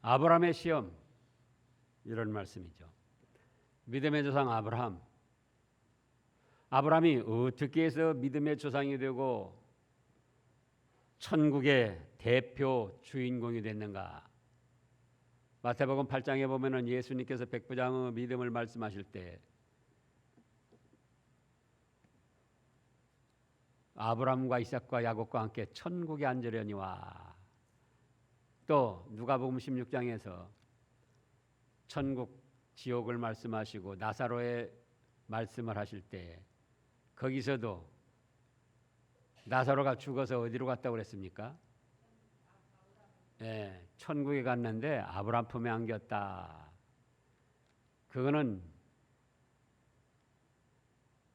아브라함의 시험, 이런 말씀이죠. 믿음의 조상 아브라함이 어떻게 해서 믿음의 조상이 되고 천국의 대표 주인공이 됐는가? 마태복음 8장에 보면은 예수님께서 백부장의 믿음을 말씀하실 때 아브라함과 이삭과 야곱과 함께 천국에 앉으려니와, 또 누가복음 16장에서 천국 지옥을 말씀하시고 나사로의 말씀을 하실 때 거기서도 나사로가 죽어서 어디로 갔다고 그랬습니까? 네, 천국에 갔는데 아브라함 품에 안겼다. 그거는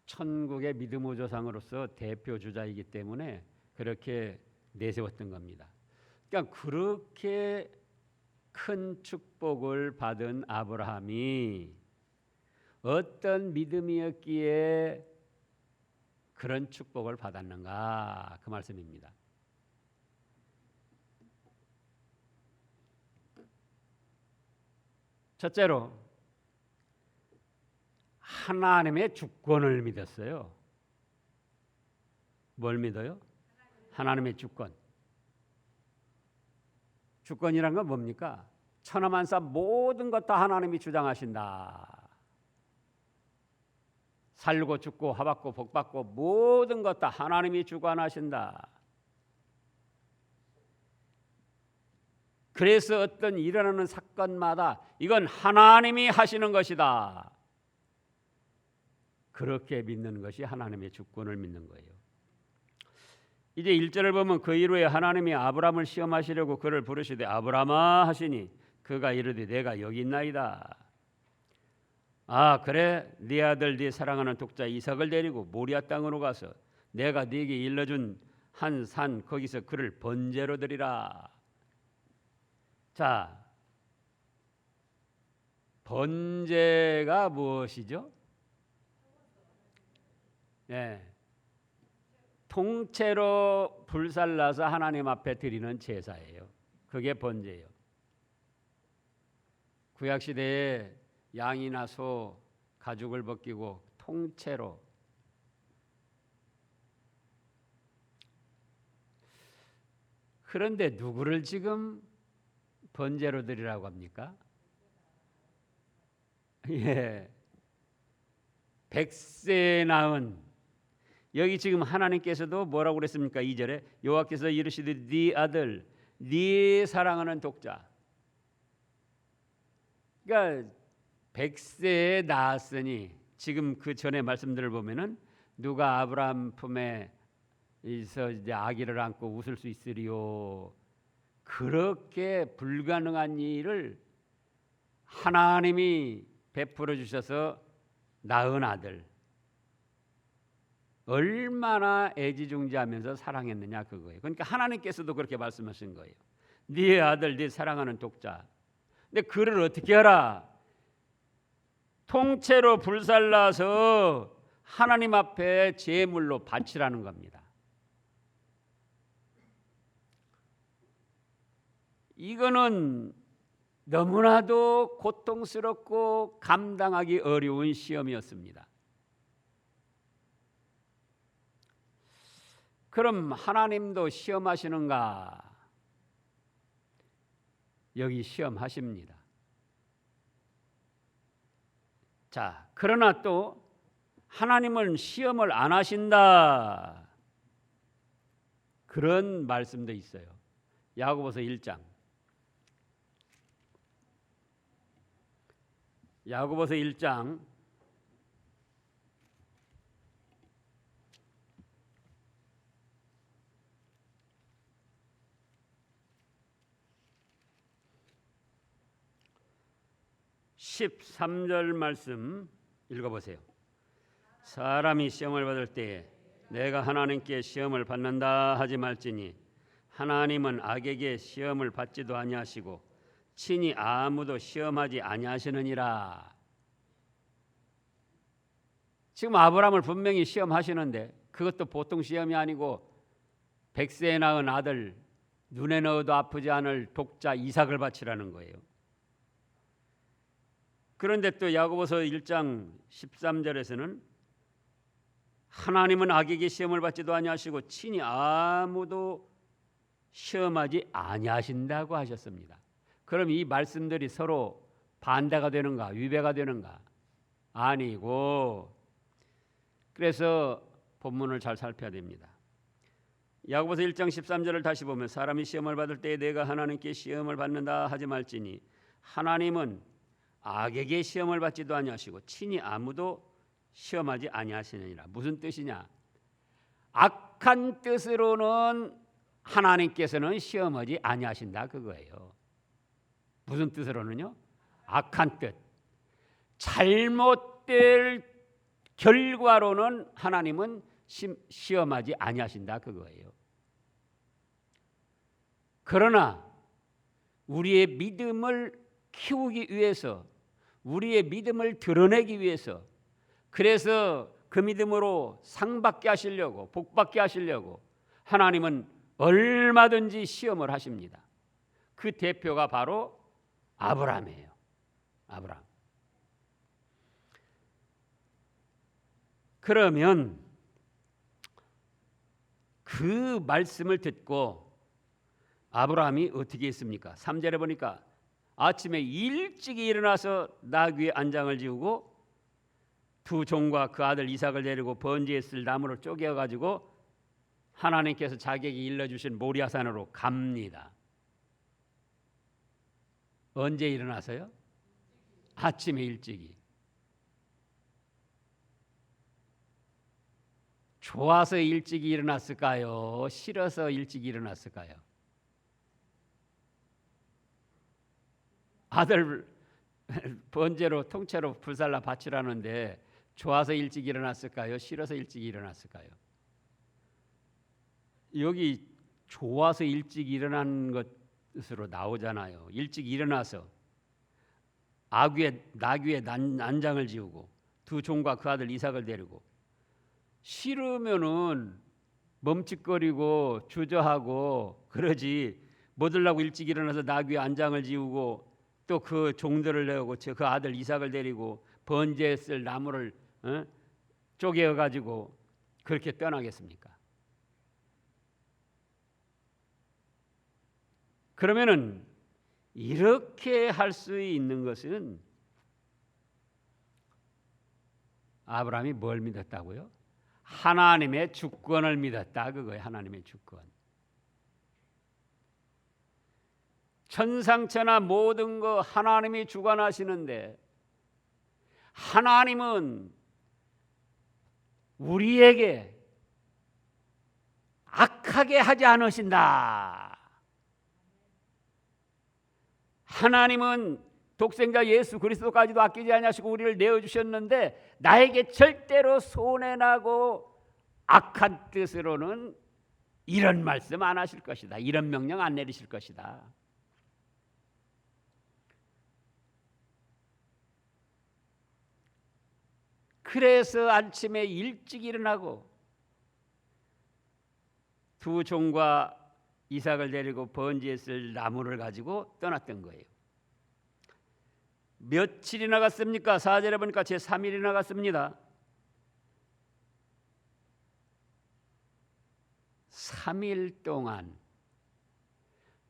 천국의 믿음의 조상으로서 대표 주자이기 때문에 그렇게 내세웠던 겁니다. 그러니까 그렇게 큰 축복을 받은 아브라함이 어떤 믿음이었기에 그런 축복을 받았는가, 그 말씀입니다. 첫째로 하나님의 주권을 믿었어요. 뭘 믿어요? 하나님의 주권. 주권이란 건 뭡니까? 천하만사 모든 것 다 하나님이 주장하신다. 살고 죽고 화받고 복받고 모든 것 다 하나님이 주관하신다. 그래서 어떤 일어나는 사건마다 이건 하나님이 하시는 것이다. 그렇게 믿는 것이 하나님의 주권을 믿는 거예요. 이제 1절을 보면 그 이후에 하나님이 아브라함을 시험하시려고 그를 부르시되 아브라함아 하시니 그가 이르되 내가 여기 있나이다. 아 그래, 네 아들 네 사랑하는 독자 이삭을 데리고 모리아 땅으로 가서 내가 네게 일러준 한 산 거기서 그를 번제로 드리라. 자, 번제가 무엇이죠? 네, 통째로 불살라서 하나님 앞에 드리는 제사예요. 그게 번제예요. 구약 시대에 양이나 소 가죽을 벗기고 통째로. 그런데 누구를 지금 번제로 드리라고 합니까? 예, 100세 낳은, 여기 지금 하나님께서도 뭐라고 그랬습니까? 2절에 여호와께서 이르시되 네 아들 네 사랑하는 독자. 그러니까 100세에 낳았으니 지금 그 전에 말씀들을 보면은 누가 아브라함 품에 있어 이제 아기를 안고 웃을 수 있으리요. 그렇게 불가능한 일을 하나님이 베풀어 주셔서 낳은 아들, 얼마나 애지중지하면서 사랑했느냐 그거예요. 그러니까 하나님께서도 그렇게 말씀하신 거예요. 네 아들 네 사랑하는 독자. 근데 그를 어떻게 하라? 통째로 불살라서 하나님 앞에 제물로 바치라는 겁니다. 이거는 너무나도 고통스럽고 감당하기 어려운 시험이었습니다. 그럼 하나님도 시험하시는가? 여기 시험하십니다. 자, 그러나 또 하나님은 시험을 안 하신다. 그런 말씀도 있어요. 야고보서 1장. 야고보서 1장 13절 말씀 읽어보세요. 사람이 시험을 받을 때에 내가 하나님께 시험을 받는다 하지 말지니 하나님은 악에게 시험을 받지도 아니하시고 친히 아무도 시험하지 아니하시느니라. 지금 아브라함을 분명히 시험하시는데 그것도 보통 시험이 아니고 100세에 낳은 아들 눈에 넣어도 아프지 않을 독자 이삭을 바치라는 거예요. 그런데 또 야고보서 1장 13절에서는 하나님은 악에게 시험을 받지도 아니하시고 친히 아무도 시험하지 아니하신다고 하셨습니다. 그럼 이 말씀들이 서로 반대가 되는가, 위배가 되는가? 아니고, 그래서 본문을 잘 살펴야 됩니다. 야고보서 1장 13절을 다시 보면 사람이 시험을 받을 때에 내가 하나님께 시험을 받는다 하지 말지니 하나님은 악에게 시험을 받지도 아니하시고 친히 아무도 시험하지 아니하시느니라. 무슨 뜻이냐? 악한 뜻으로는 하나님께서는 시험하지 아니하신다 그거예요. 무슨 뜻으로는요? 악한 뜻. 잘못될 결과로는 하나님은 시험하지 아니하신다 그거예요. 그러나 우리의 믿음을 키우기 위해서, 우리의 믿음을 드러내기 위해서, 그래서 그 믿음으로 상 받게 하시려고, 복 받게 하시려고 하나님은 얼마든지 시험을 하십니다. 그 대표가 바로 아브라함이에요. 아브라함. 그러면 그 말씀을 듣고 아브라함이 어떻게 했습니까? 3절에 보니까 아침에 일찍 일어나서 나귀 위에 안장을 지우고 두 종과 그 아들 이삭을 데리고 번제에 쓸 나무를 쪼개어 가지고 하나님께서 자기에게 일러주신 모리아산으로 갑니다. 언제 일어나서요? 아침에 일찍이. 좋아서 일찍 일어났을까요? 싫어서 일찍 일어났을까요? 아들 번제로 통째로 불살라 바치라는데 좋아서 일찍 일어났을까요? 싫어서 일찍 일어났을까요? 여기 좋아서 일찍 일어난 것으로 나오잖아요. 일찍 일어나서 나귀에 난장을 지우고 두 종과 그 아들 이삭을 데리고, 싫으면은 멈칫거리고 주저하고 그러지, 뭐 들라고 일찍 일어나서 나귀에 안장을 지우고 또 그 종들을 내고 그 아들 이삭을 데리고 번제에 쓸 나무를 쪼개어 가지고 그렇게 떠나겠습니까? 그러면은 이렇게 할 수 있는 것은 아브라함이 뭘 믿었다고요? 하나님의 주권을 믿었다 그거예요. 하나님의 주권. 천상천하 모든 거 하나님이 주관하시는데 하나님은 우리에게 악하게 하지 않으신다. 하나님은 독생자 예수 그리스도까지도 아끼지 아니하시고 우리를 내어주셨는데 나에게 절대로 손해나고 악한 뜻으로는 이런 말씀 안 하실 것이다. 이런 명령 안 내리실 것이다. 그래서 아침에 일찍 일어나고 두 종과 이삭을 데리고 번제에 쓸 나무를 가지고 떠났던 거예요. 며칠이나 갔습니까? 4절에 보니까 제 3일이나 갔습니다. 3일 동안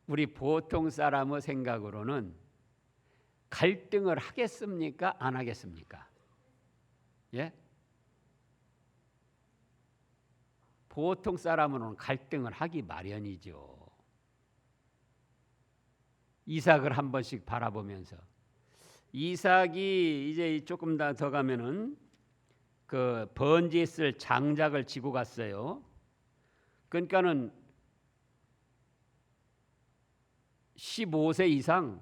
우리 보통 사람의 생각으로는 갈등을 하겠습니까? 안 하겠습니까? 예? 보통 사람으로는 갈등을 하기 마련이죠. 이삭을 한 번씩 바라보면서, 이삭이 이제 조금 더 가면은 그 번제에 쓸 장작을 지고 갔어요. 그러니까는 15세 이상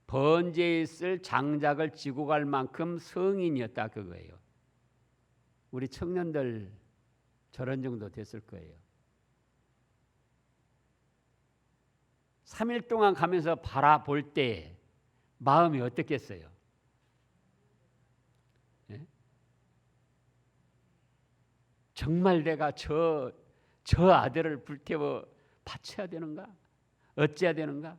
번제에 쓸 장작을 지고 갈 만큼 성인이었다 그거예요. 우리 청년들 저런 정도 됐을 거예요. 3일 동안 가면서 바라볼 때 마음이 어떻겠어요? 예? 정말 내가 저 아들을 불태워 바쳐야 되는가? 어찌해야 되는가?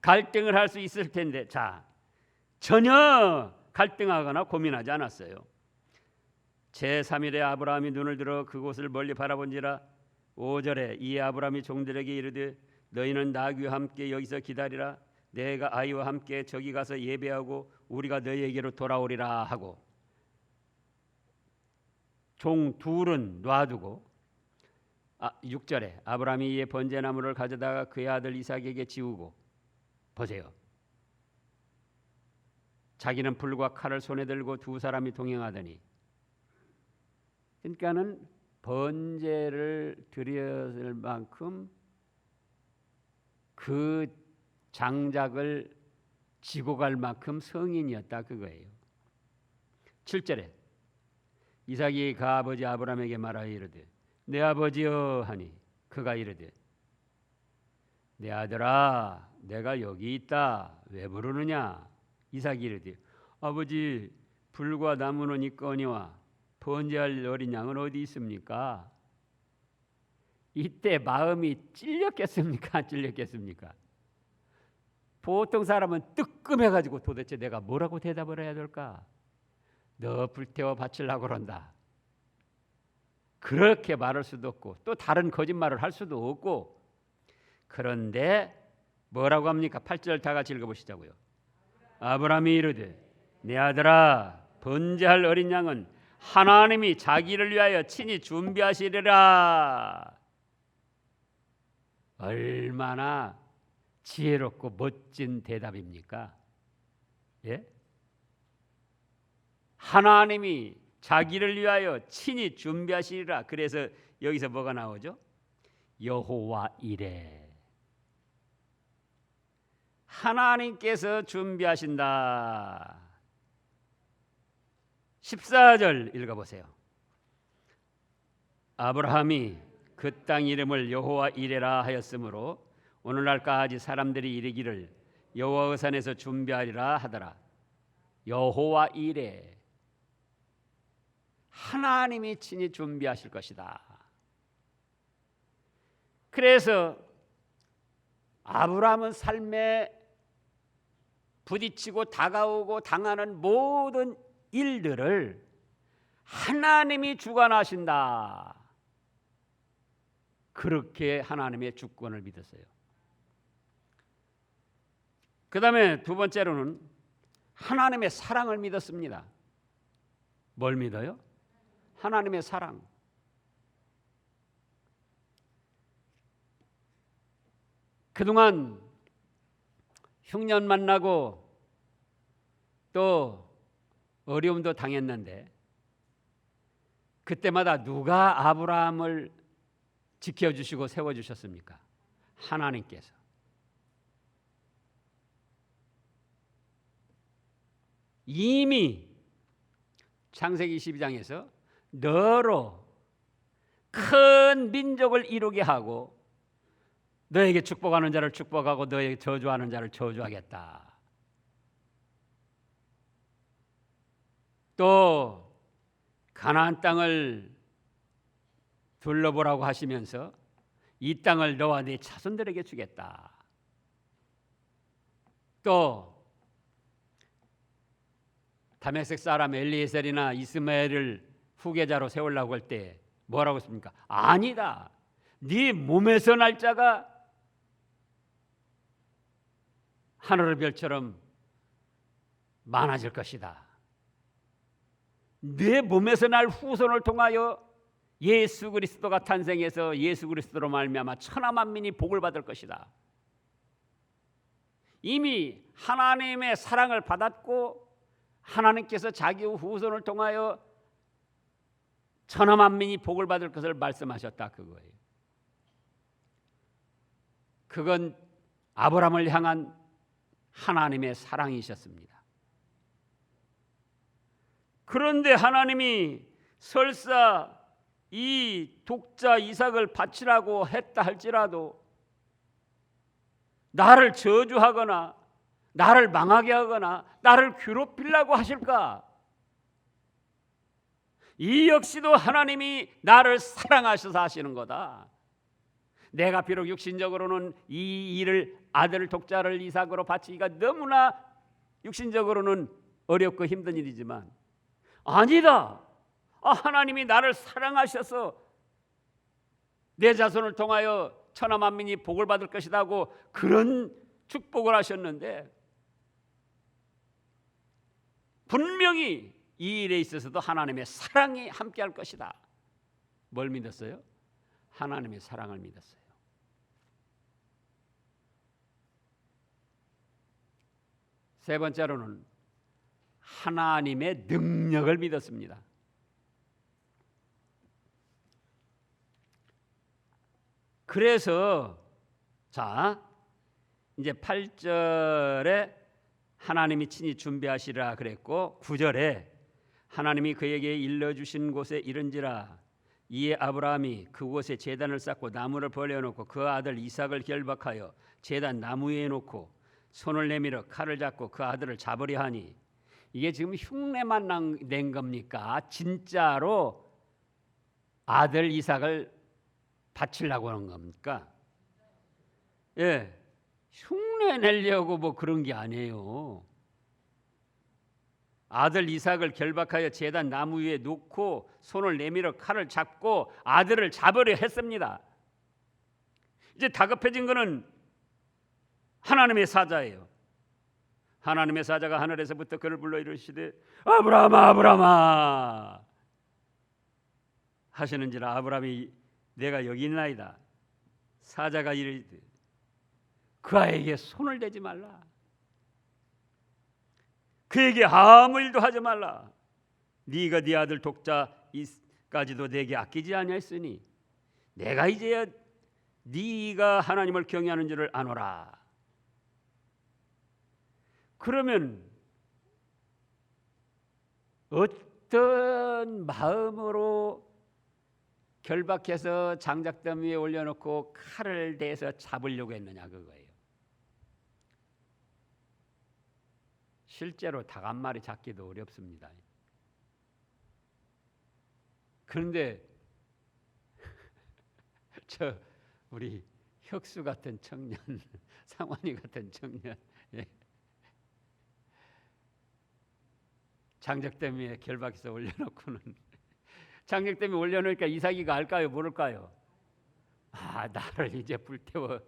갈등을 할 수 있을 텐데, 자, 전혀 갈등하거나 고민하지 않았어요. 제3일에 아브라함이 눈을 들어 그곳을 멀리 바라본지라 5절에 이 아브라함이 종들에게 이르되 너희는 나귀와 함께 여기서 기다리라. 내가 아이와 함께 저기 가서 예배하고 우리가 너희에게로 돌아오리라 하고, 종 둘은 놔두고 6절에 아브라함이 이에 번제나무를 가져다가 그의 아들 이삭에게 지우고, 보세요. 자기는 불과 칼을 손에 들고 두 사람이 동행하더니, 그러니까는 번제를 드렸을 만큼 그 장작을 지고 갈 만큼 성인이었다 그거예요. 7절에 이삭이 그 아버지 아브라함에게 말하여 이르되 내 아버지여 하니 그가 이르되 내 아들아 내가 여기 있다 왜 부르느냐. 이삭이 이르되 아버지 불과 나무는 있거니와 번제할 어린 양은 어디 있습니까? 이때 마음이 찔렸겠습니까? 안 찔렸겠습니까? 보통 사람은 뜨끔해가지고 도대체 내가 뭐라고 대답을 해야 될까? 너 불태워 바치려고 그런다. 그렇게 말할 수도 없고 또 다른 거짓말을 할 수도 없고, 그런데 뭐라고 합니까? 8절 다 같이 읽어보시자고요. 아브라함이 이르되 내 아들아 번제할 어린 양은 하나님이 자기를 위하여 친히 준비하시리라. 얼마나 지혜롭고 멋진 대답입니까? 예? 하나님이 자기를 위하여 친히 준비하시리라. 그래서 여기서 뭐가 나오죠? 여호와 이레. 하나님께서 준비하신다. 14절 읽어보세요. 아브라함이 그 땅 이름을 여호와 이레라 하였으므로 오늘날까지 사람들이 이르기를 여호와의 산에서 준비하리라 하더라. 여호와 이레. 하나님이 친히 준비하실 것이다. 그래서 아브라함은 삶에 부딪히고 다가오고 당하는 모든 일들을 하나님이 주관하신다. 그렇게 하나님의 주권을 믿었어요. 그 다음에 두 번째로는 하나님의 사랑을 믿었습니다. 뭘 믿어요? 하나님의 사랑. 그동안 흉년 만나고 또 어려움도 당했는데 그때마다 누가 아브라함을 지켜주시고 세워주셨습니까? 하나님께서. 이미 창세기 12장에서 너로 큰 민족을 이루게 하고 너에게 축복하는 자를 축복하고 너에게 저주하는 자를 저주하겠다. 또 가나안 땅을 둘러보라고 하시면서 이 땅을 너와 네 자손들에게 주겠다. 또 다메섹 사람 엘리에셀이나 이스마엘을 후계자로 세우려고 할 때 뭐라고 했습니까? 아니다. 네 몸에서 날 자가 하늘의 별처럼 많아질 것이다. 내 몸에서 날 후손을 통하여 예수 그리스도가 탄생해서 예수 그리스도로 말미암아 천하 만민이 복을 받을 것이다. 이미 하나님의 사랑을 받았고 하나님께서 자기 후손을 통하여 천하 만민이 복을 받을 것을 말씀하셨다 그거예요. 그건 아브라함을 향한 하나님의 사랑이셨습니다. 그런데 하나님이 설사 이 독자 이삭을 바치라고 했다 할지라도 나를 저주하거나 나를 망하게 하거나 나를 괴롭히려고 하실까? 이 역시도 하나님이 나를 사랑하셔서 하시는 거다. 내가 비록 육신적으로는 이 일을 아들 독자를 이삭으로 바치기가 너무나 육신적으로는 어렵고 힘든 일이지만 아니다. 하나님이 나를 사랑하셔서 내 자손을 통하여 천하 만민이 복을 받을 것이다 하고 그런 축복을 하셨는데 분명히 이 일에 있어서도 하나님의 사랑이 함께할 것이다. 뭘 믿었어요? 하나님의 사랑을 믿었어요. 세 번째로는 하나님의 능력을 믿었습니다. 그래서 자 이제 8절에 하나님이 친히 준비하시라 그랬고 9절에 하나님이 그에게 일러주신 곳에 이른지라 이에 아브라함이 그곳에 제단을 쌓고 나무를 벌려놓고 그 아들 이삭을 결박하여 제단 나무 위에 놓고 손을 내밀어 칼을 잡고 그 아들을 잡으려 하니 이게 지금 흉내만 낸 겁니까? 진짜로 아들 이삭을 바치려고 하는 겁니까? 예, 흉내 내려고 뭐 그런 게 아니에요. 아들 이삭을 결박하여 제단 나무 위에 놓고 손을 내밀어 칼을 잡고 아들을 잡으려 했습니다. 이제 다급해진 것은 하나님의 사자예요. 하나님의 사자가 하늘에서부터 그를 불러 이르시되 아브라함아 아브라함아 하시는지라 아브라함이 내가 여기 있나이다. 사자가 이르되 그 아이에게 손을 대지 말라. 그에게 아무 일도 하지 말라. 네가 네 아들 독자까지도 내게 아끼지 아니하였으니 내가 이제야 네가 하나님을 경외하는 줄을 아노라. 그러면 어떤 마음으로 결박해서 장작담 위에 올려놓고 칼을 대서 잡으려고 했느냐 그거예요. 실제로 닭 한 마리 잡기도 어렵습니다. 그런데 저 우리 혁수 같은 청년, 상환이 같은 청년, 장작담 위에 결박해서 올려놓고는 장작담 위에 올려놓으니까 이삭이가 알까요? 모를까요? 나를 이제 불태워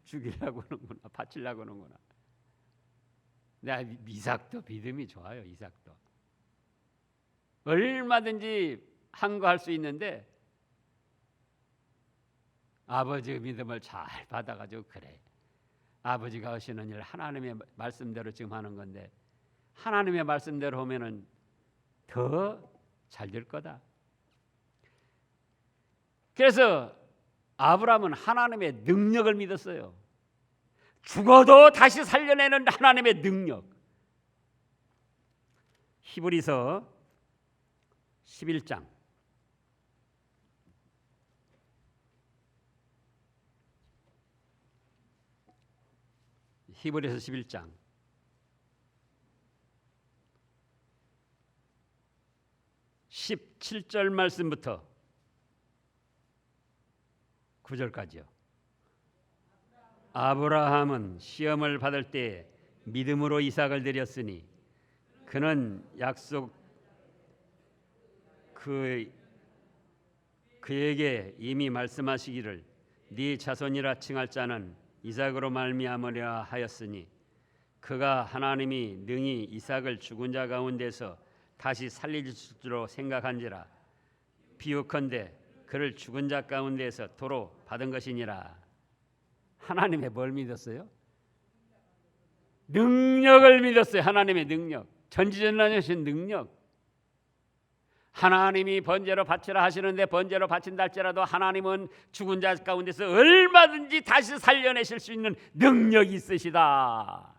죽이려고 하는구나, 바치려고 하는구나. 이삭도 믿음이 좋아요. 이삭도 얼마든지 항거할 수 있는데 아버지의 믿음을 잘 받아가지고 그래 아버지가 하시는 일 하나님의 말씀대로 지금 하는 건데 하나님의 말씀대로 하면은 더 잘 될 거다. 그래서 아브라함은 하나님의 능력을 믿었어요. 죽어도 다시 살려내는 하나님의 능력. 히브리서 11장 히브리서 11장 17절 말씀부터 9절까지요. 아브라함은 시험을 받을 때 믿음으로 이삭을 드렸으니 그는 약속 그에게 이미 말씀하시기를 네 자손이라 칭할 자는 이삭으로 말미암으려 하였으니 그가 하나님이 능히 이삭을 죽은 자 가운데서 다시 살릴 줄로 생각한지라 비유컨대 그를 죽은 자 가운데서 도로 받은 것이니라. 하나님의 뭘 믿었어요? 능력을 믿었어요. 하나님의 능력, 전지전능하신 능력. 하나님이 번제로 바치라 하시는데 번제로 바친다 할지라도 하나님은 죽은 자 가운데서 얼마든지 다시 살려내실 수 있는 능력이 있으시다.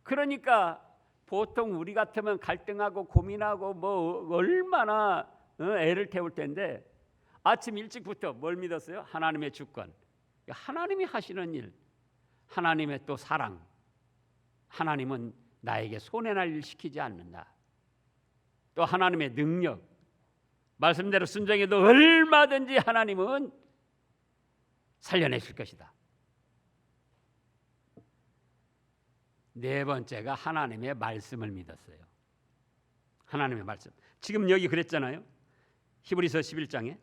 그러니까 보통 우리 같으면 갈등하고 고민하고 뭐 얼마나 애를 태울 텐데 아침 일찍부터 뭘 믿었어요? 하나님의 주권, 하나님이 하시는 일, 하나님의 또 사랑. 하나님은 나에게 손해날 일 시키지 않는다. 또 하나님의 능력, 말씀대로 순종해도 얼마든지 하나님은 살려내실 것이다. 네 번째가 하나님의 말씀을 믿었어요. 하나님의 말씀. 지금 여기 그랬잖아요. 히브리서 11장에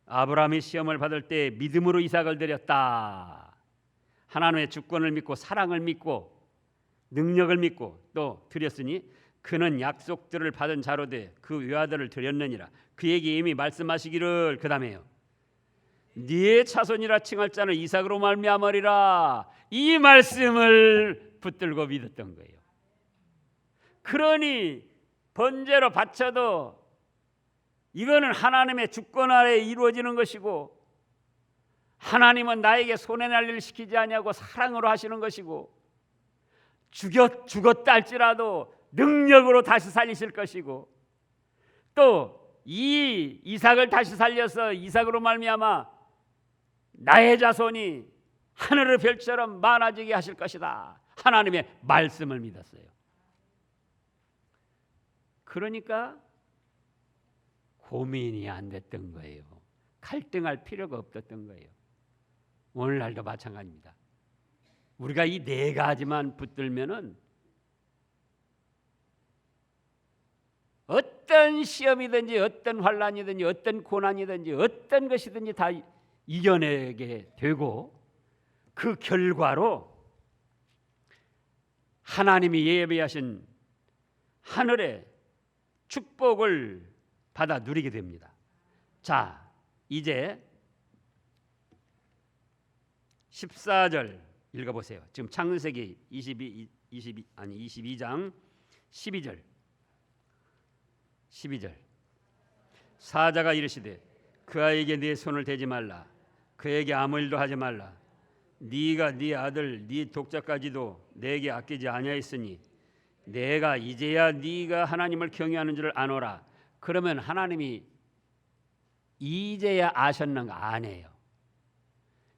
아브라함이 시험을 받을 때 믿음으로 이삭을 드렸다. 하나님의 주권을 믿고 사랑을 믿고 능력을 믿고 또 드렸으니 그는 약속들을 받은 자로 돼 그 외아들을 드렸느니라. 그에게 이미 말씀하시기를 그 다음에요. 네의 차손이라 칭할 자는 이삭으로 말미암으리라. 이 말씀을 붙들고 믿었던 거예요. 그러니 번제로 바쳐도 이거는 하나님의 주권 아래에 이루어지는 것이고 하나님은 나에게 손해날 일을 시키지 아니하고 사랑으로 하시는 것이고 죽었다 할지라도 능력으로 다시 살리실 것이고 또 이 이삭을 다시 살려서 이삭으로 말미암아 나의 자손이 하늘의 별처럼 많아지게 하실 것이다. 하나님의 말씀을 믿었어요. 그러니까 고민이 안 됐던 거예요. 갈등할 필요가 없었던 거예요. 오늘날도 마찬가지입니다. 우리가 이 네 가지만 붙들면은 어떤 시험이든지 어떤 환난이든지 어떤 고난이든지 어떤 것이든지 다 이겨내게 되고 그 결과로 하나님이 예비하신 하늘의 축복을 받아 누리게 됩니다. 자, 이제 14절 읽어보세요. 지금 창세기 22장 12절 사자가 이르시되 그 아이에게 네 손을 대지 말라. 그에게 아무 일도 하지 말라. 네가 네 아들 네 독자까지도 내게 아끼지 아니하였으니 내가 이제야 네가 하나님을 경외하는 줄을 아노라. 그러면 하나님이 이제야 아셨는가? 아니에요.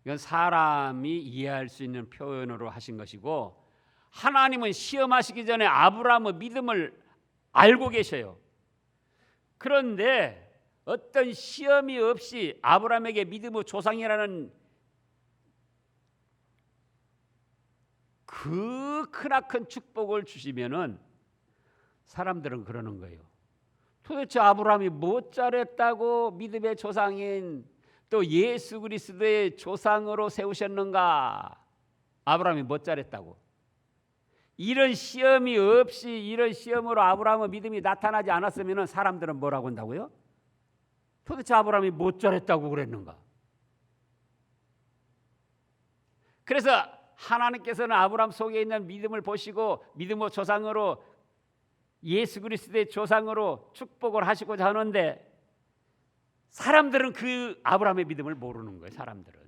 이건 사람이 이해할 수 있는 표현으로 하신 것이고 하나님은 시험하시기 전에 아브라함의 믿음을 알고 계셔요. 그런데 어떤 시험이 없이 아브라함에게 믿음의 조상이라는 그 크나큰 축복을 주시면은 사람들은 그러는 거예요. 도대체 아브라함이 뭐 잘했다고 믿음의 조상인 또 예수 그리스도의 조상으로 세우셨는가? 아브라함이 뭐 잘했다고? 이런 시험이 없이 이런 시험으로 아브라함의 믿음이 나타나지 않았으면 사람들은 뭐라고 한다고요? 도대체 아브라함이 뭐 잘했다고 그랬는가? 그래서 하나님께서는 아브라함 속에 있는 믿음을 보시고 믿음의 조상으로 예수 그리스도의 조상으로 축복을 하시고자 하는데 사람들은 그 아브라함의 믿음을 모르는 거예요. 사람들은.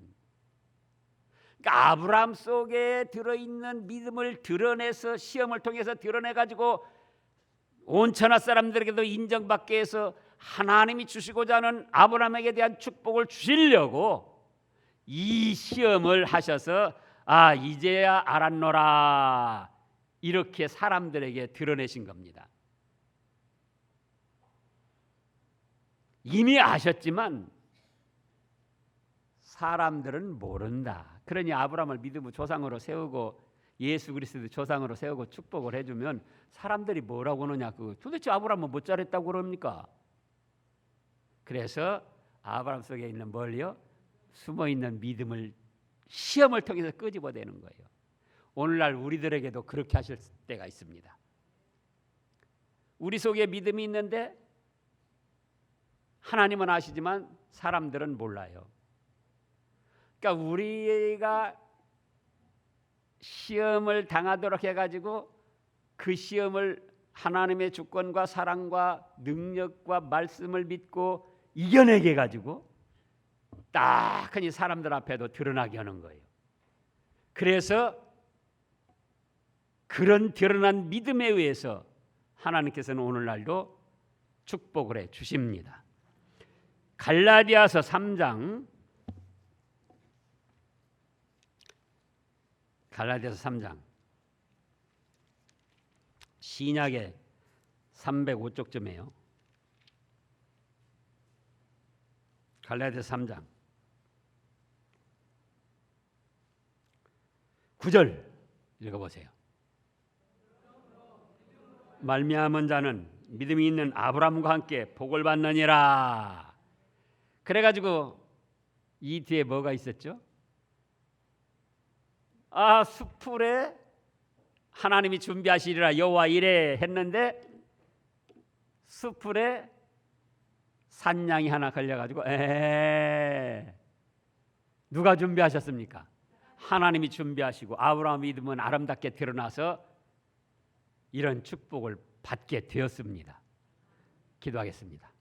그러니까 아브라함 속에 들어있는 믿음을 드러내서 시험을 통해서 드러내가지고 온 천하 사람들에게도 인정받게 해서 하나님이 주시고자 하는 아브라함에게 대한 축복을 주시려고 이 시험을 하셔서 아 이제야 알았노라 이렇게 사람들에게 드러내신 겁니다. 이미 아셨지만 사람들은 모른다. 그러니 아브라함을 믿음의 조상으로 세우고 예수 그리스도 조상으로 세우고 축복을 해주면 사람들이 뭐라고 하느냐. 도대체 아브라함은 뭐 잘했다고 그럽니까? 그래서 아브라함 속에 있는 뭘요? 숨어있는 믿음을 시험을 통해서 끄집어내는 거예요. 오늘날 우리들에게도 그렇게 하실 때가 있습니다. 우리 속에 믿음이 있는데 하나님은 아시지만 사람들은 몰라요. 그러니까 우리가 시험을 당하도록 해가지고 그 시험을 하나님의 주권과 사랑과 능력과 말씀을 믿고 이겨내게 해가지고 딱하니 사람들 앞에도 드러나게 하는 거예요. 그래서 그런 드러난 믿음에 의해서 하나님께서는 오늘날도 축복을 해 주십니다. 갈라디아서 3장 신약의 305쪽쯤이에요. 갈라디아서 3장 9절 읽어보세요. 말미암은 자는 믿음이 있는 아브라함과 함께 복을 받느니라. 그래가지고 이 뒤에 뭐가 있었죠? 숲풀에 하나님이 준비하시리라 여호와 이래 했는데 숲풀에 산양이 하나 걸려가지고 누가 준비하셨습니까? 하나님이 준비하시고 아브라함 믿음은 아름답게 드러나서 이런 축복을 받게 되었습니다. 기도하겠습니다.